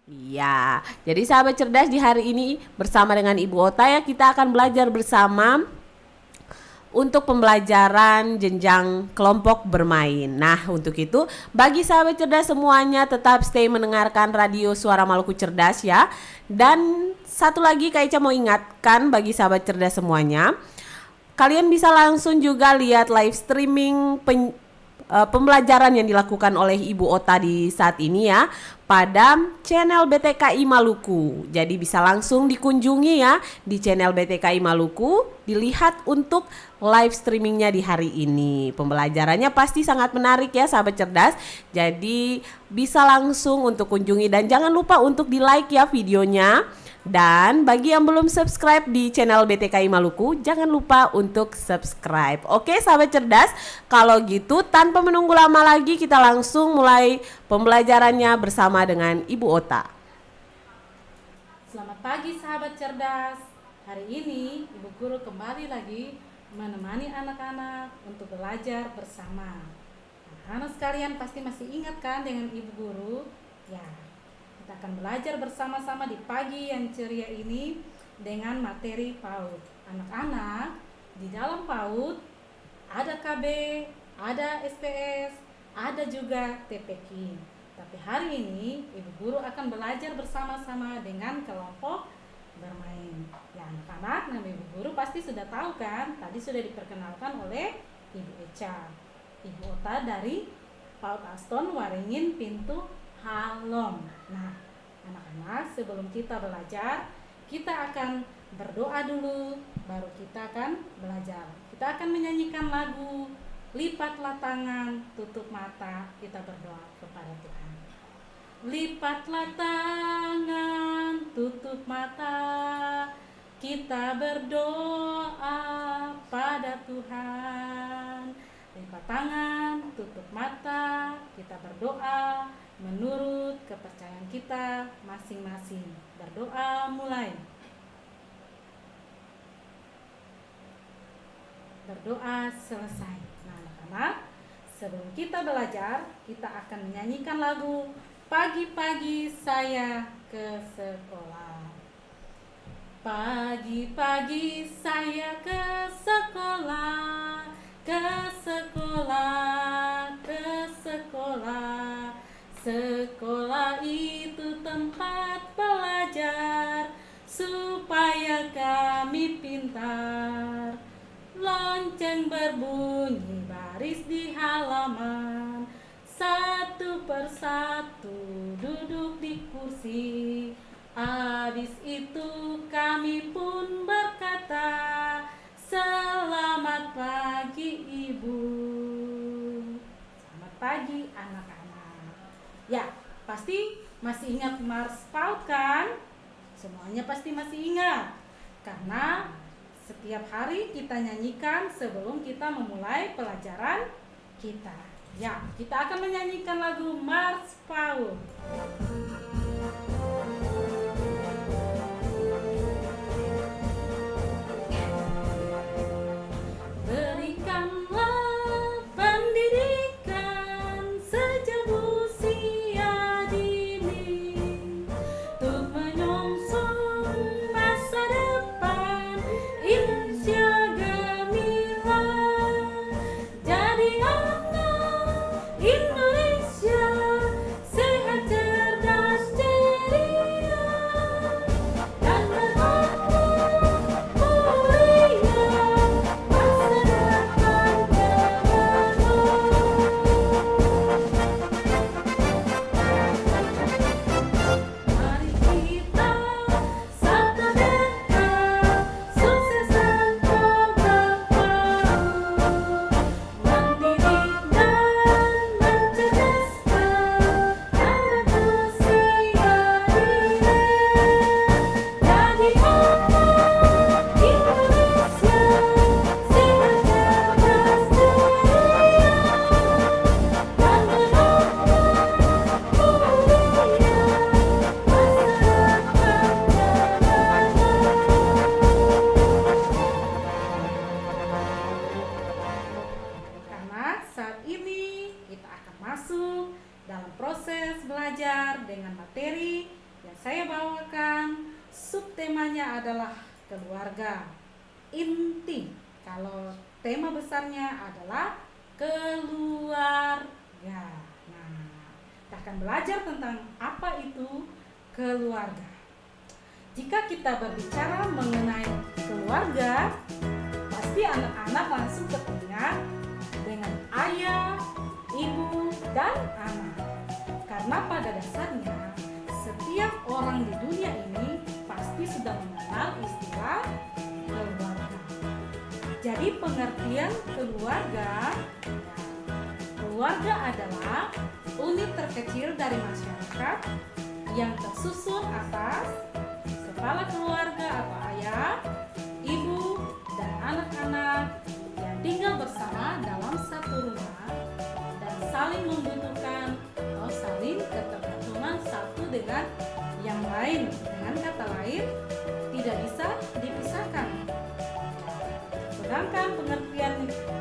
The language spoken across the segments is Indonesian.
Iya, jadi sahabat cerdas di hari ini bersama dengan Ibu Ota ya kita akan belajar bersama untuk pembelajaran jenjang kelompok bermain. Nah, untuk itu bagi sahabat cerdas semuanya tetap stay mendengarkan radio Suara Maluku Cerdas ya. Dan satu lagi Kak Ica mau ingatkan bagi sahabat cerdas semuanya, kalian bisa langsung juga lihat live streaming pembelajaran yang dilakukan oleh Ibu Ota di saat ini ya pada channel BTKI Maluku. Jadi bisa langsung dikunjungi ya di channel BTKI Maluku, dilihat untuk live streamingnya di hari ini. Pembelajarannya pasti sangat menarik ya sahabat cerdas. Jadi bisa langsung untuk kunjungi dan jangan lupa untuk di like ya videonya. Dan bagi yang belum subscribe di channel BTKI Maluku, jangan lupa untuk subscribe. Oke sahabat cerdas, kalau gitu tanpa menunggu lama lagi kita langsung mulai pembelajarannya bersama dengan Ibu Ota. Selamat pagi sahabat cerdas. Hari ini Ibu Guru kembali lagi menemani anak-anak untuk belajar bersama. Anak sekalian pasti masih ingat kan dengan Ibu Guru? Ya, kita akan belajar bersama-sama di pagi yang ceria ini dengan materi PAUD. Anak-anak, di dalam PAUD ada KB, ada SPS, ada juga TPQ. Tapi hari ini Ibu Guru akan belajar bersama-sama dengan kelompok bermain. Ya anak-anak, nama Ibu Guru pasti sudah tahu kan? Tadi sudah diperkenalkan oleh Ibu Eca, Ibu Ota dari PAUD Aston Waringin Pintu Halong. Nah, anak-anak, sebelum kita belajar, kita akan berdoa dulu, baru kita akan belajar. Kita akan menyanyikan lagu Lipatlah Tangan, Tutup Mata. Kita berdoa kepada Tuhan. Lipatlah tangan, tutup mata, kita berdoa pada Tuhan. Lipat tangan, tutup mata, kita berdoa menurut kepercayaan kita masing-masing. Berdoa mulai. Berdoa selesai. Nah anak-anak, sebelum kita belajar, kita akan menyanyikan lagu Pagi-pagi saya ke sekolah. Pagi-pagi saya ke sekolah, ke sekolah, ke sekolah. Sekolah itu tempat belajar supaya kami pintar. Lonceng berbunyi baris di halaman, satu persatu duduk di kursi. Habis itu kami pun berkata, selamat pagi Ibu. Selamat pagi anak-anak. Ya, pasti masih ingat Mars PAUD kan? Semuanya pasti masih ingat. Karena setiap hari kita nyanyikan sebelum kita memulai pelajaran kita. Ya, kita akan menyanyikan lagu Mars PAUD. Berikanlah pendidikan sejak usia dini untuk menyongsong masa depan Indonesia gemilang. Jadi Indonesia sehat cerdas temanya adalah keluarga inti. Kalau tema besarnya adalah keluarga. Nah, kita akan belajar tentang apa itu keluarga. Jika kita berbicara mengenai keluarga, pasti anak-anak langsung teringat dengan ayah, ibu, dan anak. Karena pada dasarnya setiap orang di dunia ini pasti sudah mengenal istilah keluarga. Jadi pengertian keluarga, keluarga adalah unit terkecil dari masyarakat yang tersusun atas kepala keluarga atau ayah, ibu, dan anak-anak yang tinggal bersama dalam satu rumah dan saling membutuhkan atau saling ketergantungan satu dengan yang lain. Dengan kata lain, tidak bisa dipisahkan. Sedangkan pengertian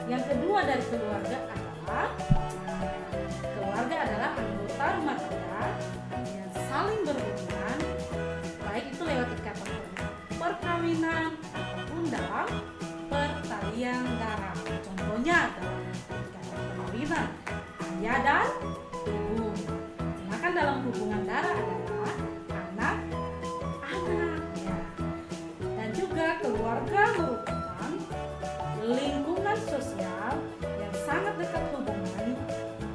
yang kedua dari keluarga adalah keluarga adalah anggota rumah tangga yang saling berhubungan, baik itu lewat ikatan perkawinan ataupun dalam pertalian darah. Contohnya dalam ikatan perkawinan ayah dan ibu. Sedangkan dalam hubungan darah adalah anak-anak. Ya. Dan juga keluarga merupakan lingkungan sosial yang sangat dekat hubungan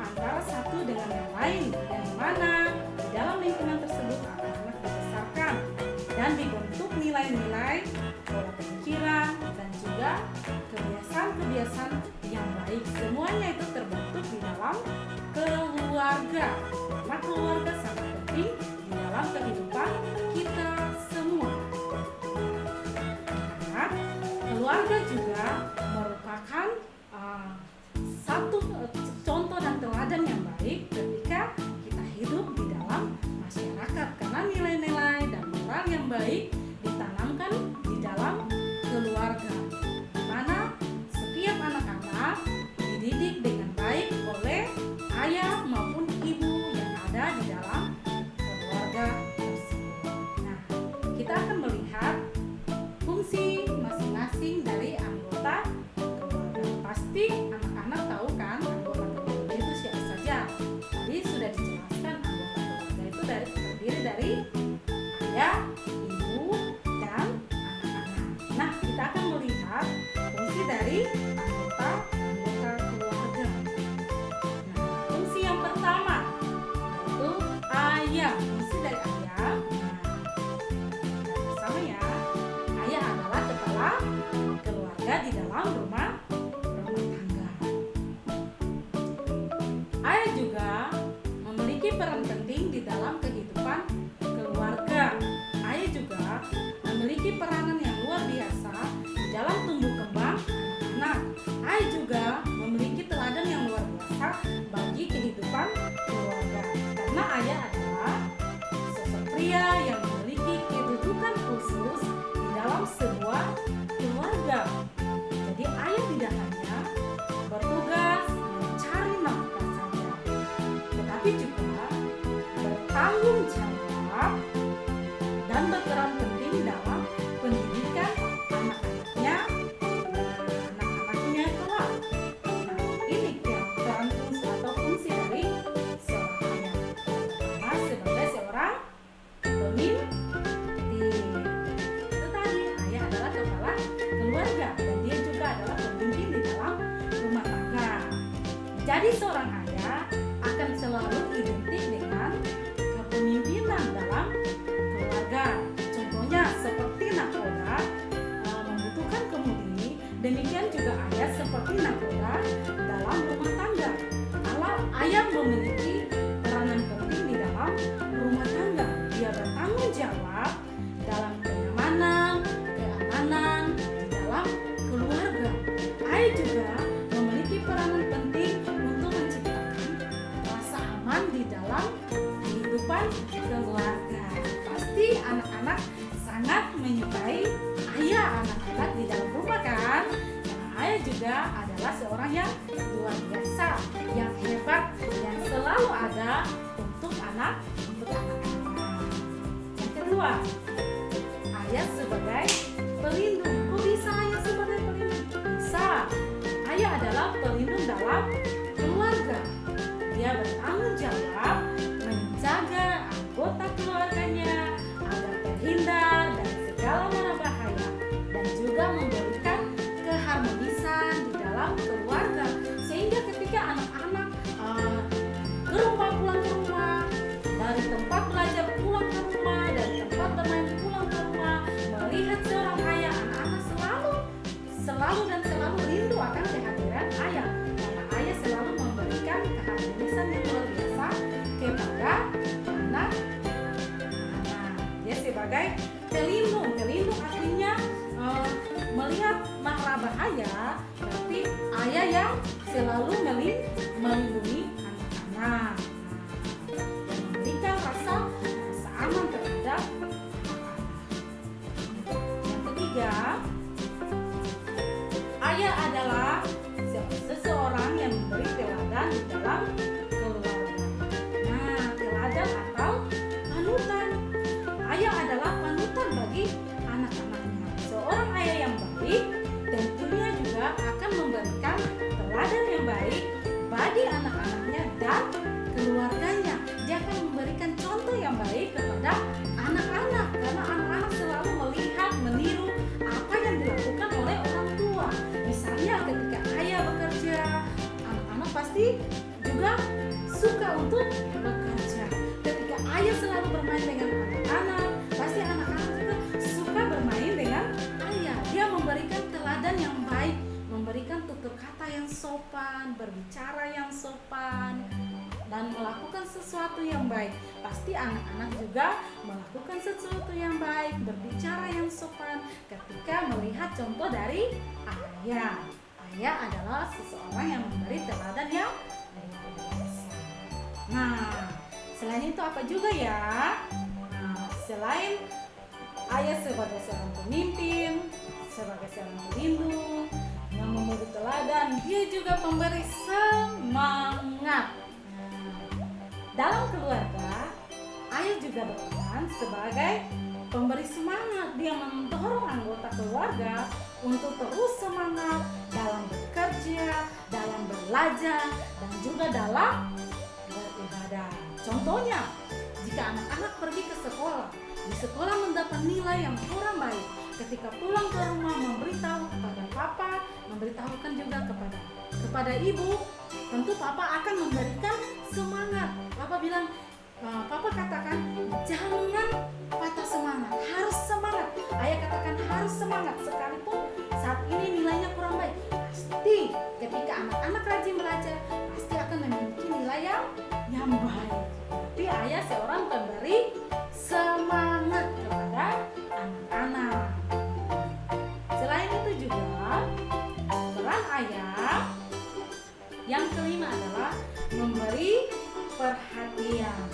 antara satu dengan yang lain, yang mana di dalam lingkungan tersebut anak-anak dibesarkan dan dibentuk nilai-nilai, pola pemikiran, dan juga kebiasaan-kebiasaan yang baik. Semuanya itu terbentuk di dalam keluarga. Karena keluarga sangat penting di dalam kehidupan kita semua. Karena keluarga juga merupakan satu contoh dan teladan yang baik ketika kita hidup di dalam masyarakat, karena nilai-nilai dan moral yang baik ditanamkan di dalam keluarga, di mana setiap anak-anak dididik dengan baik oleh ayah maupun ibu yang ada di dalam keluarga tersebut. Nah, kita akan melihat fungsi masing-masing dari anggota keluarga. Pasti anak-anak tahu kan anggota keluarga itu siapa saja. Tadi sudah dijelaskan anggota keluarga itu terdiri dari ayah, ibu, dan anak-anak. Nah, kita akan melihat fungsi dari anggota keluarga. Nah, fungsi yang pertama yaitu ayah. Fungsi dari ayah. Nah, bersama ya. Ayah adalah kepala keluarga di dalam rumah tangga. Ayah juga memiliki peran penting di dalam kehidupan keluarga. Ayah juga memiliki peranan yang luar biasa di dalam tumbuh kembang anak-anak. Ayah juga memiliki teladan yang luar biasa bagi kehidupan keluarga. Karena ayah adalah sosok pria yang memiliki kedudukan khusus dalam sebuah keluarga. Jadi ayah tidak hanya bertugas mencari nafkah saja, tetapi juga bertanggung jawab dan berperan penting dalam pendidikan anak-anaknya kelak. Nah, ini peran fungsi atau fungsi dari seorang ayah. Pertama, sebagai seorang pemimpin. Kepala keluarga, dan dia juga adalah pemimpin di dalam rumah tangga. Jadi seorang ayah akan selalu identik dengan kepemimpinan dalam keluarga. Contohnya seperti nakoda membutuhkan kemudi, demikian juga ayah seperti nakoda dalam rumah tangga. Kalau ayah memiliki peranan penting di dalam rumah tangga, dia bertanggung jawab dalam kenyamanan, di dalam keluarga. Ayah juga memiliki peranan penting untuk menciptakan rasa aman di dalam kehidupan keluarga. Pasti anak-anak sangat menyukai ayah anak-anak di dalam rumah kan? Karena ayah juga adalah seorang yang luar biasa, yang hebat, yang selalu ada untuk anak-anak. Yang kedua, ayah sebagai pelindung. Kok bisa ayah sebagai pelindung? Bisa. Ayah adalah pelindung dalam keluarga. Dia bertanggung jawab menjaga anggota keluarganya agar terhindar dari segala macam bahaya dan juga memberikan keharmonisan di dalam keluarga, sehingga ketika anak-anak pulang ke rumah, dari tempat belajar pulang ke rumah, dari tempat bermain pulang ke rumah, melihat seorang ayah, anak-anak selalu rindu akan kehadiran ayah, karena ayah selalu memberikan keharmonisan yang luar biasa kepada anak-anak. Dia sebagai pelindung artinya melihat mara bahaya, berarti ayah yang selalu melindungi anak-anak. Memberikan rasa aman terhadap anak-anak. Yang ketiga, ayah adalah seseorang yang memberi teladan di dalam keluarga. Nah, teladan atau panutan. Ayah adalah panutan bagi anak-anaknya. Seorang ayah yang baik tentunya juga akan memberikan teladan yang baik bagi anak-anaknya dan keluarganya. Dia akan memberikan contoh yang baik kepada anak-anak, karena anak-anak selalu melihat, meniru apa yang dilakukan oleh orang tua. Misalnya ketika ayah bekerja, anak-anak pasti juga suka untuk bekerja. Ketika ayah selalu bermain dengan anak-anak, pasti anak-anak juga suka bermain dengan ayah. Dia memberikan teladan yang baik, memberikan tutur kata yang sopan, berbicara yang sopan, dan melakukan sesuatu yang baik. Pasti anak-anak juga melakukan sesuatu yang baik, berbicara yang sopan ketika melihat contoh dari ayah. Ayah adalah seseorang yang memberi teladan yang luar biasa. Nah, selain itu apa juga ya? Nah, selain ayah sebagai seorang pemimpin, sebagai seorang pelindung yang memberi teladan, dia juga memberi semangat. Dalam keluarga, ayah juga berperan sebagai pemberi semangat. Dia mendorong anggota keluarga untuk terus semangat dalam bekerja, dalam belajar, dan juga dalam beribadah. Contohnya, jika anak-anak pergi ke sekolah, di sekolah mendapat nilai yang kurang baik, ketika pulang ke rumah memberitahu kepada papa, memberitahukan juga kepada ibu, tentu papa akan memberikan semangat. Papa bilang, papa katakan jangan patah semangat, harus semangat. Ayah katakan harus semangat, sekalipun saat ini nilainya kurang baik. Pasti ketika anak-anak rajin belajar, pasti akan memiliki nilai yang baik. Jadi ayah seorang pemberi semangat kepada anak-anak. Selain itu juga peran ayah yang kelima adalah memberi perhatian.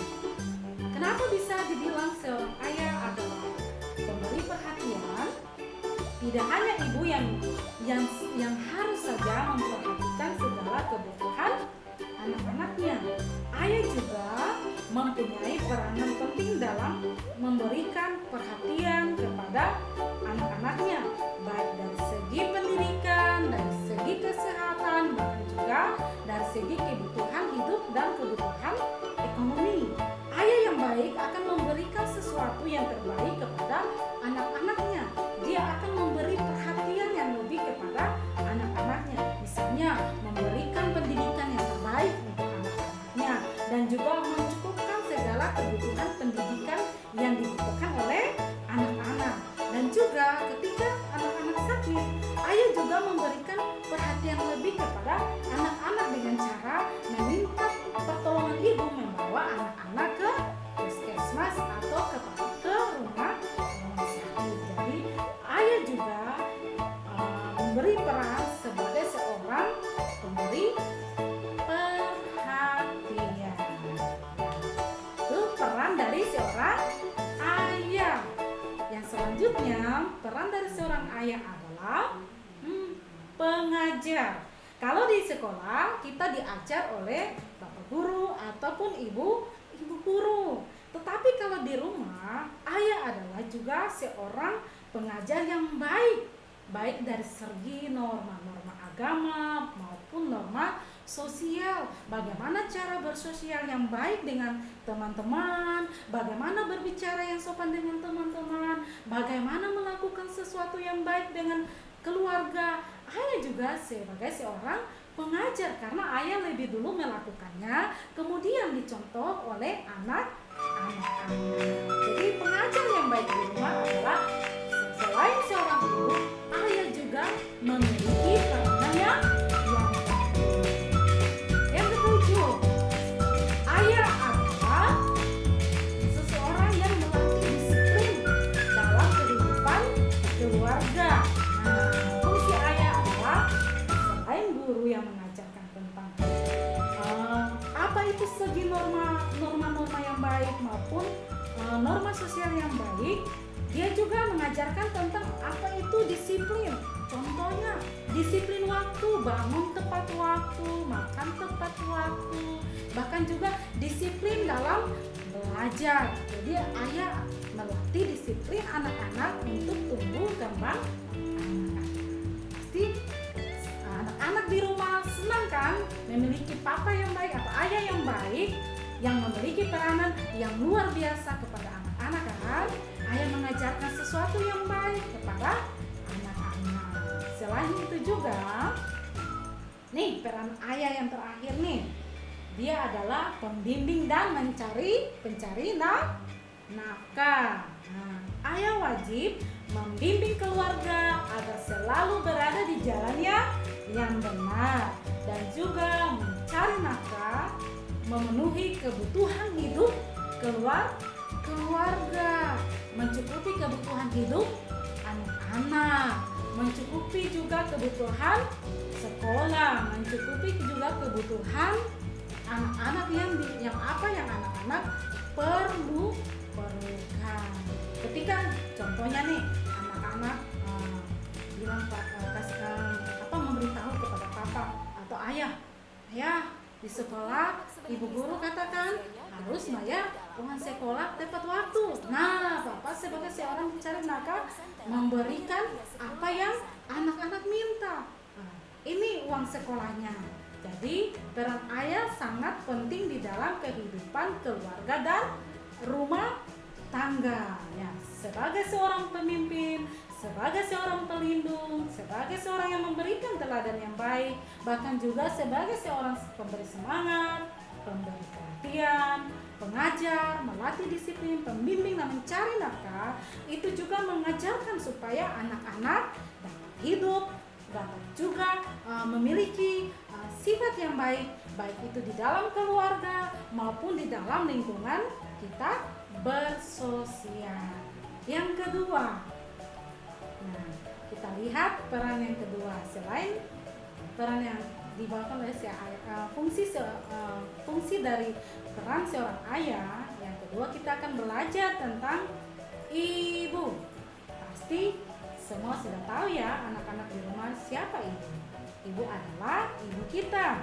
Kenapa bisa dibilang seorang ayah adalah pemberi perhatian? Tidak hanya ibu yang harus saja memperhatikan segala kebutuhan anak-anaknya. Ayah juga mempunyai peranan penting dalam memberikan perhatian kepada anak-anaknya, baik dari segi pendidikan, dari segi kesehatan, bahkan juga dari segi kebutuhan hidup dan kebutuhan ekonomi. Ayah yang baik akan memberikan sesuatu yang terbaik kepada anak-anaknya. Dia akan memberi perhatian yang lebih kepada anak-anaknya. Misalnya memberikan pendidikan yang terbaik untuk anak-anaknya dan juga mencukupkan segala kebutuhan pendidikan yang dibutuhkan oleh anak-anak. Dan juga ketika anak-anak sakit, ayah juga memberikan perhatian lebih kepada anak-anak dengan cara meminta pertolongan ibu membawa anak-anak ke puskesmas atau ke rumah sakit. Jadi ayah juga memberi peran sebagai seorang pemberi perhatian. Itu peran dari seorang ayah. Yang selanjutnya, peran dari seorang ayah adalah pengajar. Kalau di sekolah kita diajar oleh bapak guru ataupun ibu guru. Tetapi kalau di rumah, ayah adalah juga seorang pengajar yang baik dari segi norma-norma agama maupun norma sosial. Bagaimana cara bersosial yang baik dengan teman-teman, bagaimana berbicara yang sopan dengan teman-teman, bagaimana melakukan sesuatu yang baik dengan keluarga. Ayah juga sebagai seorang pengajar karena ayah lebih dulu melakukannya, kemudian dicontoh oleh anak-anak. Jadi pengajar yang baik di rumah adalah selain seorang ibu, ayah juga memiliki peranan yang ketujuh. Ayah adalah seseorang yang melatih disiplin dalam kehidupan keluarga. Nah, fungsi ayah adalah selain guru yang mengajarkan tentang apa itu segi norma-norma yang baik maupun norma sosial yang baik, dia juga mengajarkan tentang apa itu disiplin. Contohnya disiplin waktu, bangun tepat waktu, makan tepat waktu, bahkan juga disiplin dalam belajar. Jadi ayah melatih disiplin anak-anak untuk tumbuh kembang anak-anak. Pasti anak-anak di rumah senang kan memiliki papa yang baik atau ayah yang baik yang memiliki peranan yang luar biasa kepada anak-anak kan. Ayah mengajarkan sesuatu yang baik kepada anak-anak. Selain itu juga nih peran ayah yang terakhir nih, dia adalah pembimbing dan pencari nafkah. Nah, ayah wajib membimbing keluarga agar selalu berada di jalan yang benar dan juga mencari nafkah, memenuhi kebutuhan hidup keluarga, mencukupi kebutuhan hidup anak-anak, mencukupi juga kebutuhan sekolah, mencukupi juga kebutuhan anak-anak yang anak-anak perlukan. Ketika contohnya nih anak-anak bilang memberitahu kepada papa atau ayah di sekolah ibu guru katakan harus bayar uang sekolah tepat waktu. Nah, papa sebagai seorang pencari nafkah memberikan apa yang anak-anak minta. Nah, ini uang sekolahnya. Jadi peran ayah sangat penting di dalam kehidupan keluarga dan rumah tangga. Ya, sebagai seorang pemimpin, sebagai seorang pelindung, sebagai seorang yang memberikan teladan yang baik, bahkan juga sebagai seorang pemberi semangat, pemberi perhatian, pengajar, melatih disiplin, pembimbing dan mencari nafkah, itu juga mengajarkan supaya anak-anak dapat hidup, dapat juga memiliki sifat yang baik, baik itu di dalam keluarga maupun di dalam lingkungan kita bersosial. Yang kedua, nah, kita lihat peran yang kedua. Selain peran yang dibawakan oleh fungsi dari peran seorang ayah, yang kedua kita akan belajar tentang ibu. Pasti semua sudah tahu ya anak-anak di rumah siapa ibu. Ibu adalah ibu kita.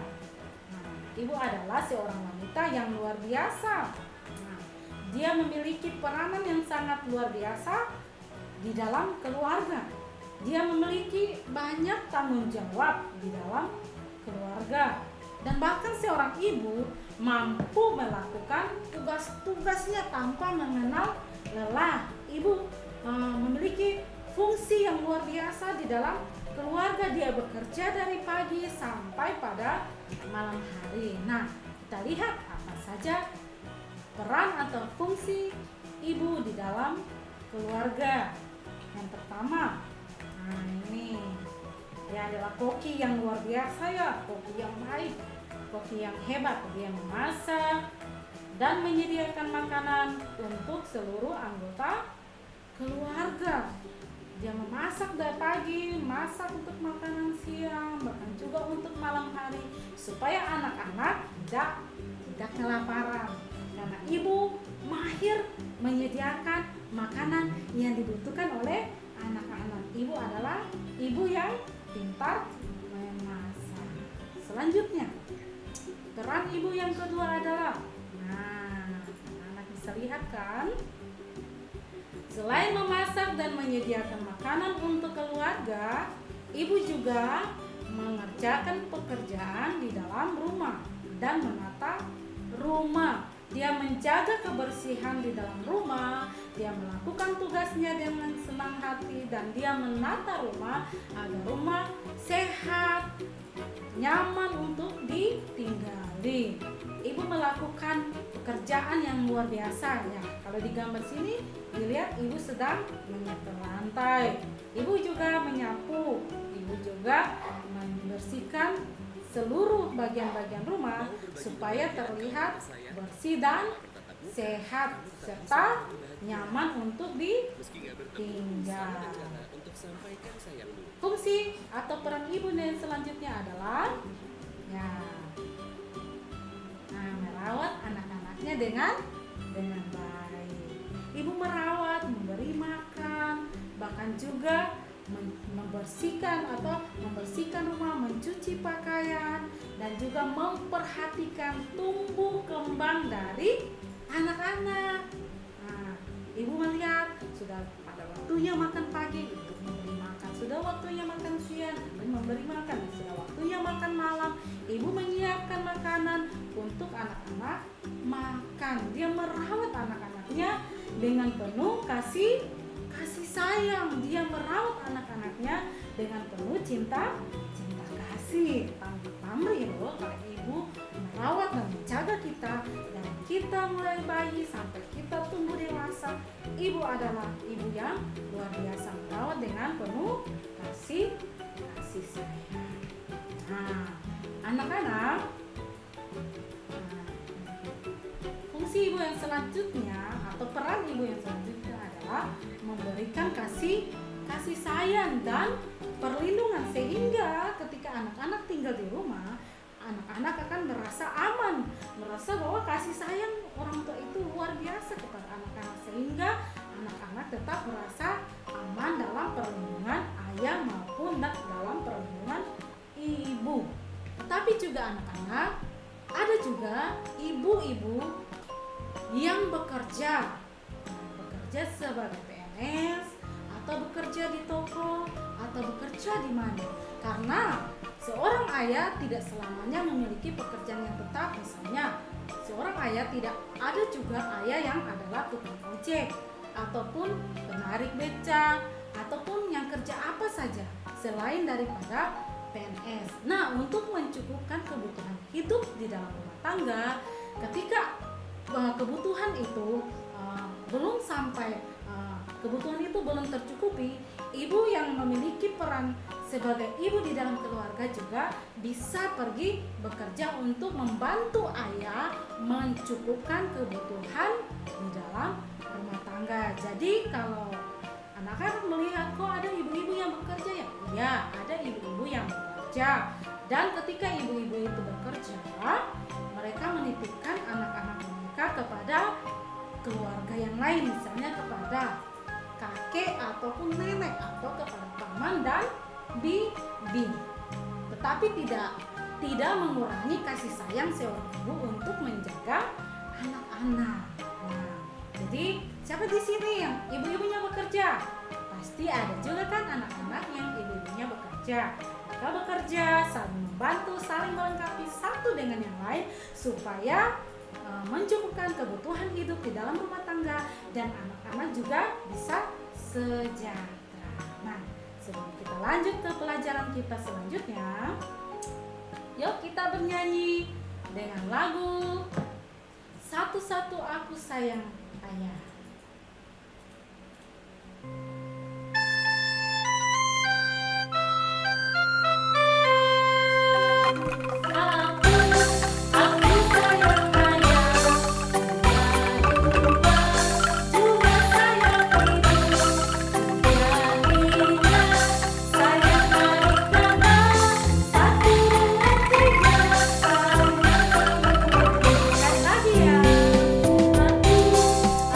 Nah, ibu adalah seorang wanita yang luar biasa. Nah, dia memiliki peranan yang sangat luar biasa di dalam keluarga. Dia memiliki banyak tanggung jawab di dalam keluarga. Dan bahkan seorang ibu mampu melakukan tugas-tugasnya tanpa mengenal lelah. Ibu memiliki fungsi yang luar biasa di dalam keluarga. Dia bekerja dari pagi sampai pada malam hari. Nah, kita lihat apa saja peran atau fungsi ibu di dalam keluarga. Yang pertama, nah ini dia adalah koki yang luar biasa ya, koki yang baik, koki yang hebat. Dia memasak dan menyediakan makanan untuk seluruh anggota keluarga. Dia memasak dari pagi, masak untuk makanan siang, bahkan juga untuk malam hari, supaya anak-anak tidak kelaparan. Karena ibu mahir menyediakan makanan yang dibutuhkan oleh anak-anak. Ibu adalah ibu yang pintar memasak. Selanjutnya, peran ibu yang kedua adalah, nah, anak bisa lihat kan? Selain memasak dan menyediakan makanan untuk keluarga, ibu juga mengerjakan pekerjaan di dalam rumah dan menata rumah. Dia menjaga kebersihan di dalam rumah, dia melakukan tugasnya dengan senang hati, dan dia menata rumah agar rumah sehat, nyaman untuk ditinggali. Ibu melakukan pekerjaan yang luar biasa ya. Kalau di gambar sini dilihat ibu sedang menyetel lantai. Ibu juga menyapu, ibu juga membersihkan seluruh bagian-bagian rumah supaya terlihat bersih dan sehat serta nyaman untuk ditinggal. Fungsi atau peran ibu yang selanjutnya adalah merawat anak-anaknya dengan baik. Ibu merawat, memberi makan, bahkan juga membersihkan rumah, mencuci pakaian, dan juga memperhatikan tumbuh kembang dari anak-anak. Nah, ibu melihat sudah pada waktunya makan pagi, ibu memberi makan. Sudah waktunya makan siang, ibu memberi makan. Sudah waktunya makan malam, ibu menyiapkan makanan untuk anak-anak makan. Dia merawat anak-anaknya dengan penuh kasih sayang. Dia merawat anak-anaknya dengan penuh cinta kasih. Pamrih loh kalau ibu merawat dan menjaga kita dari kita mulai bayi sampai kita tumbuh dewasa. Ibu adalah ibu yang luar biasa, merawat dengan penuh kasih sayang. Nah, anak-anak, fungsi ibu yang selanjutnya atau peran ibu yang selanjutnya adalah memberikan kasih sayang dan perlindungan, sehingga ketika anak-anak tinggal di rumah, anak-anak akan merasa aman, merasa bahwa kasih sayang orang tua itu luar biasa kepada anak-anak, sehingga anak-anak tetap merasa aman dalam perlindungan ayah maupun dalam perlindungan ibu. Tetapi juga anak-anak, ada juga ibu-ibu yang bekerja sebagai PNS atau bekerja di toko atau bekerja di mana. Karena seorang ayah tidak selamanya memiliki pekerjaan yang tetap. Misalnya seorang ayah tidak ada juga ayah yang adalah tukang ojek ataupun penarik beca ataupun yang kerja apa saja selain daripada PNS. Nah, untuk mencukupkan kebutuhan hidup di dalam rumah tangga, ketika kebutuhan itu kebutuhan itu belum tercukupi, ibu yang memiliki peran sebagai ibu di dalam keluarga juga bisa pergi bekerja untuk membantu ayah mencukupkan kebutuhan di dalam rumah tangga. Jadi kalau anak-anak melihat kok ada ibu-ibu yang bekerja ya? Iya, ada ibu-ibu yang bekerja. Dan ketika ibu-ibu itu bekerja, mereka menitipkan anak-anak mereka kepada keluarga yang lain, misalnya kepada kakek ataupun nenek atau kepada paman dan bibi. Tetapi tidak mengurangi kasih sayang seorang ibu untuk menjaga anak-anak. Nah, jadi siapa di sini yang ibu-ibunya bekerja? Pasti ada juga kan anak-anak yang ibu-ibunya bekerja. Mereka bekerja saling membantu, saling melengkapi satu dengan yang lain supaya mencukupkan kebutuhan hidup di dalam rumah tangga dan anak-anak juga bisa sejahtera. Nah, sebelum kita lanjut ke pelajaran kita selanjutnya, yuk kita bernyanyi dengan lagu Satu-satu Aku Sayang Ayah.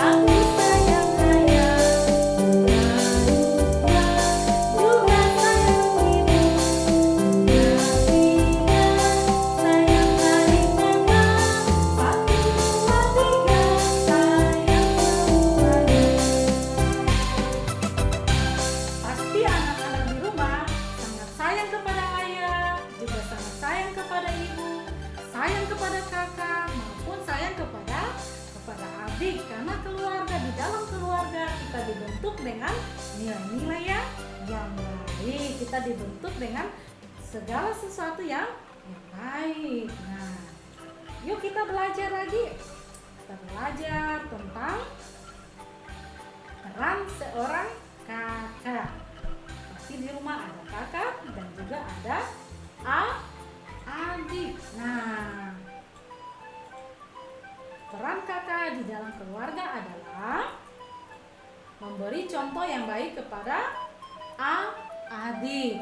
Aku dengan nilai-nilai yang baik. Kita dibentuk dengan segala sesuatu yang baik. Nah, yuk kita belajar lagi. Kita belajar tentang peran seorang kakak. Pasti di rumah ada kakak dan juga ada adik. Nah, peran kakak di dalam keluarga adalah memberi contoh yang baik kepada adik.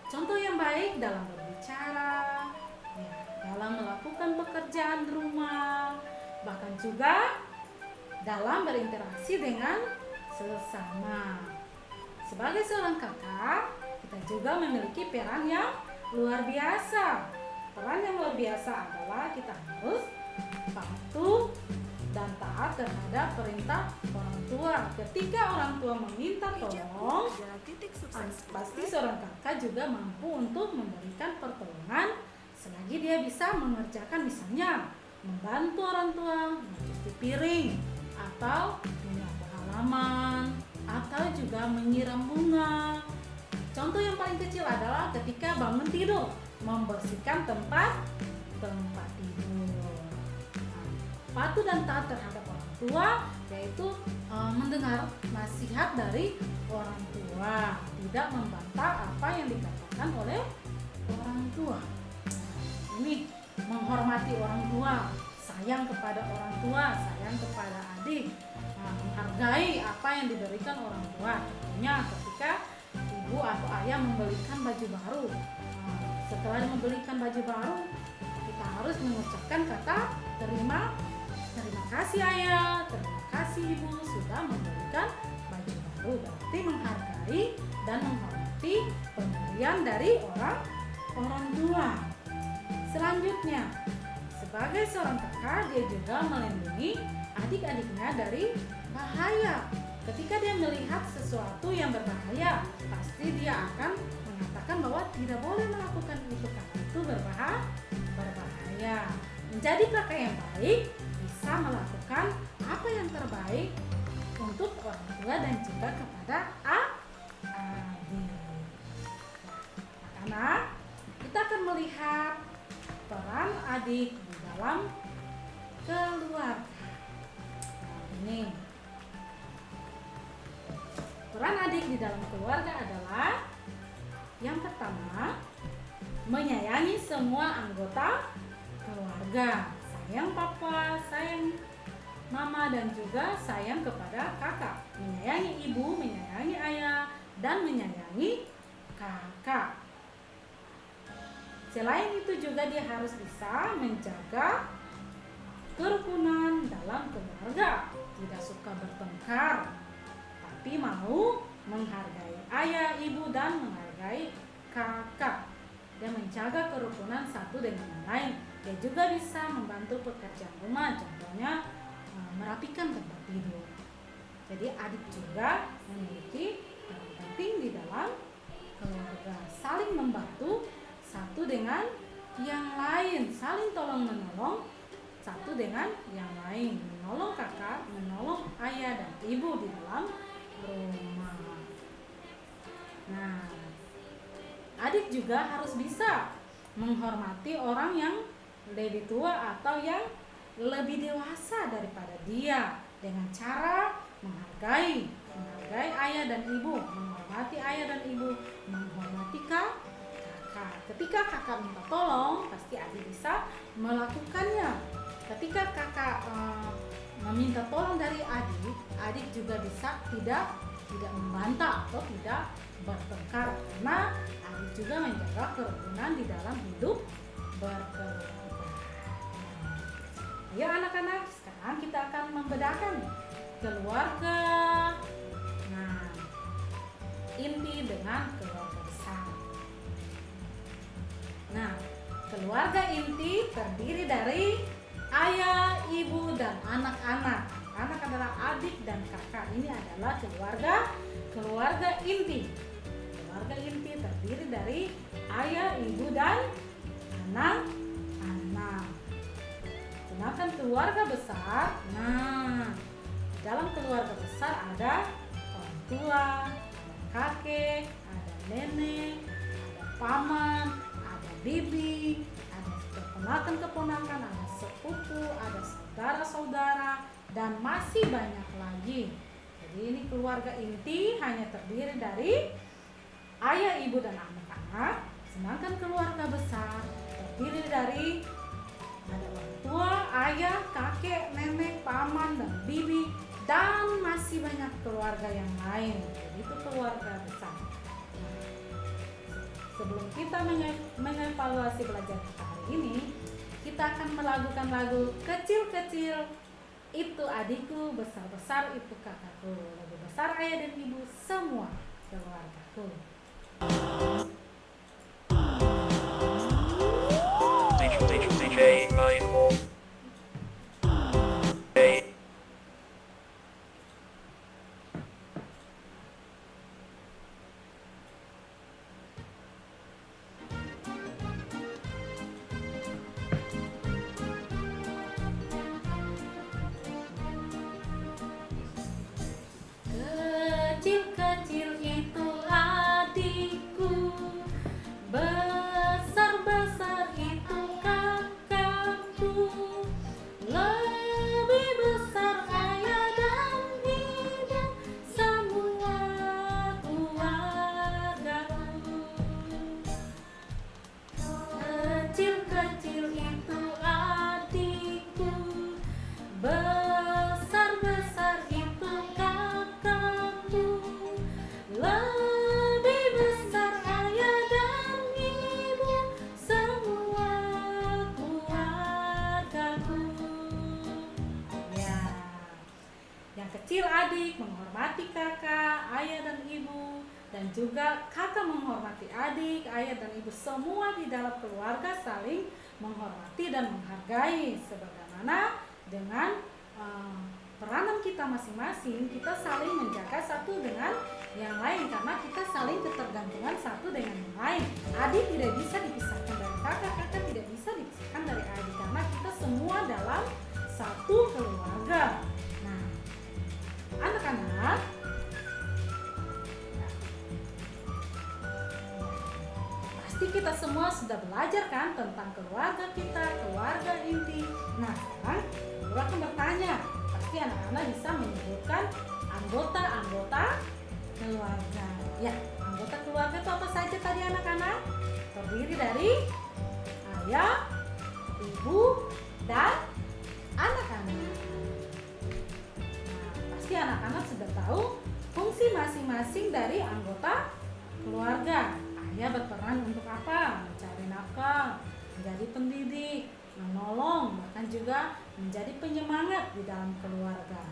Contoh yang baik dalam berbicara, ya, dalam melakukan pekerjaan di rumah, bahkan juga dalam berinteraksi dengan sesama. Sebagai seorang kakak, kita juga memiliki peran yang luar biasa. Peran yang luar biasa adalah kita harus patuh dan taat terhadap perintah orang tua. Ketika orang tua meminta tolong, pasti seorang kakak juga mampu untuk memberikan pertolongan selagi dia bisa mengerjakan, misalnya membantu orang tua mencuci piring atau menyapu halaman atau juga menyiram bunga. Contoh yang paling kecil adalah ketika bangun tidur, membersihkan tempat tidur. Patuh dan taat terhadap orang tua yaitu mendengar nasihat dari orang tua, tidak membantah apa yang dikatakan oleh orang tua. Ini menghormati orang tua, sayang kepada orang tua, sayang kepada adik, menghargai apa yang diberikan orang tua. Tentunya ketika ibu atau ayah membelikan baju baru, setelah membelikan baju baru, kita harus mengucapkan kata terima kasih ayah, terima kasih ibu sudah memberikan baju baru. Berarti menghargai dan menghormati pemberian dari orang tua. Selanjutnya, sebagai seorang kakak, dia juga melindungi adik-adiknya dari bahaya. Ketika dia melihat sesuatu yang berbahaya, pasti dia akan mengatakan bahwa tidak boleh melakukan itu karena itu berbahaya. Menjadi kakak yang baik bisa melakukan apa yang terbaik untuk orang tua dan juga kepada adik. Anak-anak, kita akan melihat peran adik di dalam keluarga. Ini peran adik di dalam keluarga adalah yang pertama, menyayangi semua anggota keluarga. Sayang papa, sayang mama, dan juga sayang kepada kakak. Menyayangi ibu, menyayangi ayah, dan menyayangi kakak. Selain itu juga dia harus bisa menjaga kerukunan dalam keluarga. Tidak suka bertengkar, tapi mau menghargai ayah, ibu, dan menghargai kakak. Dia menjaga kerukunan satu dengan yang lain. Dia juga bisa membantu pekerjaan rumah, contohnya merapikan tempat tidur. Jadi adik juga memiliki peran penting di dalam keluarga, saling membantu satu dengan yang lain, saling tolong menolong satu dengan yang lain, menolong kakak, menolong ayah dan ibu di dalam rumah. Nah, adik juga harus bisa menghormati orang yang lebih tua atau yang lebih dewasa daripada dia dengan cara menghargai ayah dan ibu, menghormati ayah dan ibu, menghormati kakak. Ketika kakak minta tolong, pasti adik bisa melakukannya. Ketika kakak meminta tolong dari adik, adik juga bisa tidak membantah atau tidak bertengkar, karena adik juga menjaga kerukunan di dalam hidup berkeluarga. Ayo anak-anak, sekarang kita akan membedakan keluarga inti dengan keluarga besar. Nah, keluarga inti terdiri dari ayah, ibu, dan anak-anak. Anak adalah adik dan kakak. Ini adalah keluarga inti. Keluarga inti terdiri dari ayah, ibu, dan anak-anak. Sedangkan keluarga besar, dalam keluarga besar ada orang tua, ada kakek, ada nenek, ada paman, ada bibi, ada keponakan-keponakan, ada sepupu, ada saudara-saudara, dan masih banyak lagi. Jadi ini keluarga inti hanya terdiri dari ayah, ibu, dan anak-anak. Sedangkan keluarga besar terdiri dari ada orang tua, ayah, kakek, nenek, paman, dan bibi, dan masih banyak keluarga yang lain. Jadi itu keluarga besar. Nah, sebelum kita mengevaluasi belajar kita hari ini, kita akan melakukan lagu kecil-kecil itu adikku, besar-besar itu kakakku, lebih besar ayah dan ibu semua keluargaku. DJ Michael. Kecil-kecil itu adikku, besar-besar itu kakakku, lebih besar ayah dan ibu semua keluargaku. Kecil-kecil itu adikku, besar-besar itu kakakku, lebih besar ayah dan ibu semua keluargaku. Ya, yang kecil adik menghormati kakak, ayah dan ibu, dan juga kakak menghormati adik, ayah dan ibu, semua di dalam keluarga saling menghormati dan menghargai. Sebagaimana dengan peranan kita masing-masing, kita saling menjaga satu dengan yang lain karena kita saling ketergantungan satu dengan yang lain. Adik tidak bisa dipisahkan dari kakak, kakak tidak bisa dipisahkan dari adik karena kita semua dalam satu keluarga. Nah, anak-anak, pasti kita semua sudah belajar kan tentang keluarga kita, keluarga inti. Nah, sekarang guru akan bertanya, pasti anak-anak bisa menyebutkan anggota-anggota keluarga. Ya, anggota keluarga itu apa saja tadi anak-anak? Terdiri dari ayah, ibu, dan anak-anak. Nah, pasti anak-anak sudah tahu fungsi masing-masing dari anggota keluarga. Ayah berperan untuk apa? Mencari nafkah, menjadi pendidik, menolong, bahkan juga menjadi penyemangat di dalam keluarga.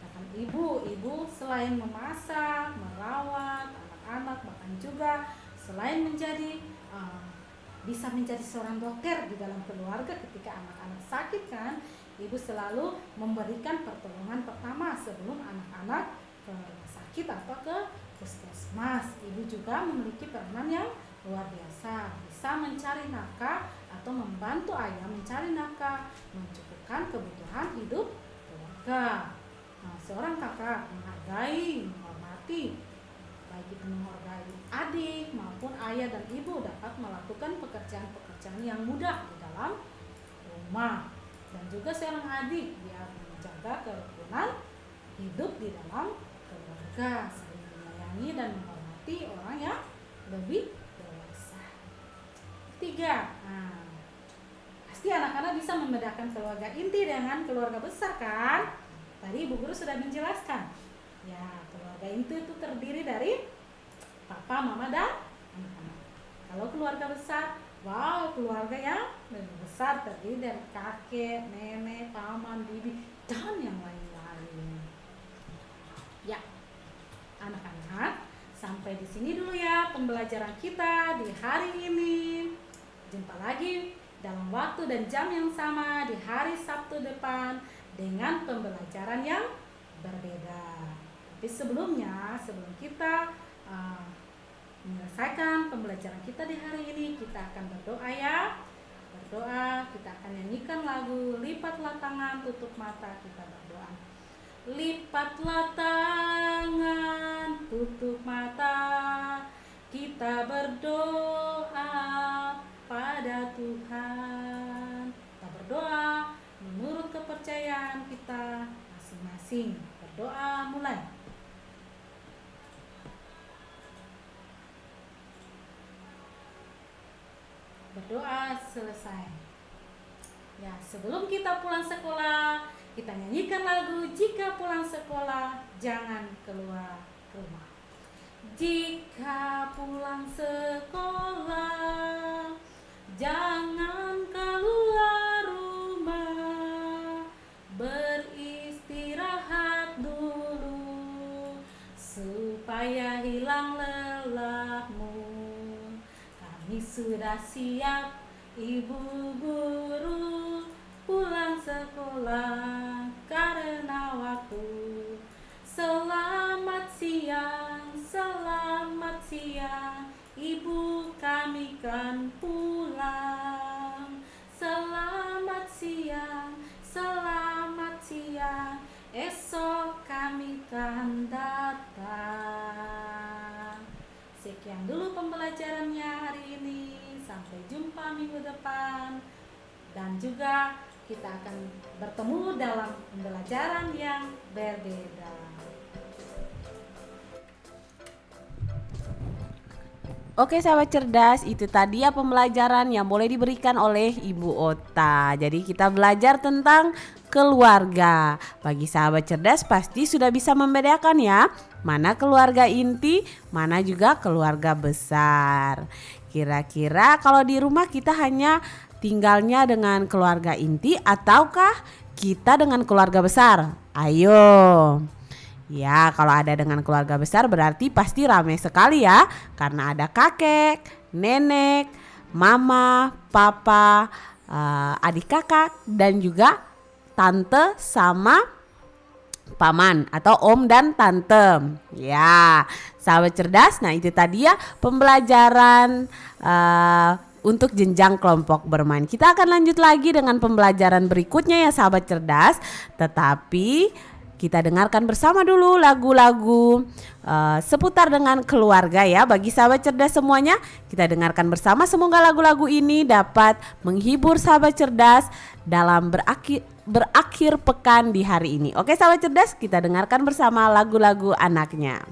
Bahkan ibu selain memasak, merawat anak-anak, bahkan juga selain menjadi bisa menjadi seorang dokter di dalam keluarga ketika anak-anak sakit kan, ibu selalu memberikan pertolongan pertama sebelum anak-anak ke rumah sakit atau ke puskesmas. Ibu juga memiliki peranan yang luar biasa, bisa mencari nafkah atau membantu ayah mencari nafkah, mencukupkan kebutuhan hidup keluarga. Nah, seorang kakak menghargai, menghormati, baik itu menghargai adik maupun ayah dan ibu dapat melakukan pekerjaan-pekerjaan yang mudah di dalam rumah. Dan juga seorang adik biar menjaga kerukunan hidup di dalam keluarga, saling menyayangi dan menghormati orang yang lebih dewasa. Ketiga, pasti anak-anak bisa membedakan keluarga inti dengan keluarga besar kan? Tadi Ibu Guru sudah menjelaskan. Ya, keluarga inti itu terdiri dari papa, mama, dan anak-anak. Kalau keluarga besar, wow, keluarga yang lebih besar terdiri dari kakek, nenek, paman, bibi, dan yang lain-lain. Ya, anak-anak, sampai di sini dulu ya pembelajaran kita di hari ini. Jumpa lagi dalam waktu dan jam yang sama di hari Sabtu depan dengan pembelajaran yang berbeda. Tapi sebelumnya, sebelum kita menyelesaikan pembelajaran kita di hari ini, kita akan berdoa ya. Berdoa, kita akan nyanyikan lagu Lipatlah Tangan, Tutup Mata, kita berdoa. lipatlah tangan, tutup mata, kita berdoa pada Tuhan. Kita berdoa menurut kepercayaan kita masing-masing. Berdoa mulai. Berdoa selesai. Ya, sebelum kita pulang sekolah, kita nyanyikan lagu Jika Pulang Sekolah Jangan Keluar Rumah. Jika pulang sekolah, jangan keluar rumah, beristirahat dulu supaya hilang lelahmu. Kami sudah siap, ibu guru, pulang sekolah karena waktu. Selamat siang, ibu kami kan pulang. Selamat siang, esok kami kan datang. Sekian dulu pembelajarannya hari ini. Sampai jumpa minggu depan. Dan juga kita akan bertemu dalam pembelajaran yang berbeda. Oke sahabat cerdas, itu tadi ya pembelajaran yang boleh diberikan oleh Ibu Ota. Jadi kita belajar tentang keluarga. Bagi sahabat cerdas pasti sudah bisa membedakan ya, mana keluarga inti, mana juga keluarga besar. Kira-kira kalau di rumah kita hanya tinggalnya dengan keluarga inti ataukah kita dengan keluarga besar? Ayo. Ya, kalau ada dengan keluarga besar berarti pasti ramai sekali ya. Karena ada kakek, nenek, mama, papa, adik kakak dan juga tante sama paman atau om dan tante. Ya, sahabat cerdas. Nah, itu tadi ya pembelajaran untuk jenjang kelompok bermain. Kita akan lanjut lagi dengan pembelajaran berikutnya ya sahabat cerdas. Tetapi kita dengarkan bersama dulu lagu-lagu seputar dengan keluarga ya. Bagi sahabat cerdas semuanya, kita dengarkan bersama. Semoga lagu-lagu ini dapat menghibur sahabat cerdas dalam berakhir pekan di hari ini. Oke sahabat cerdas, kita dengarkan bersama lagu-lagu anaknya.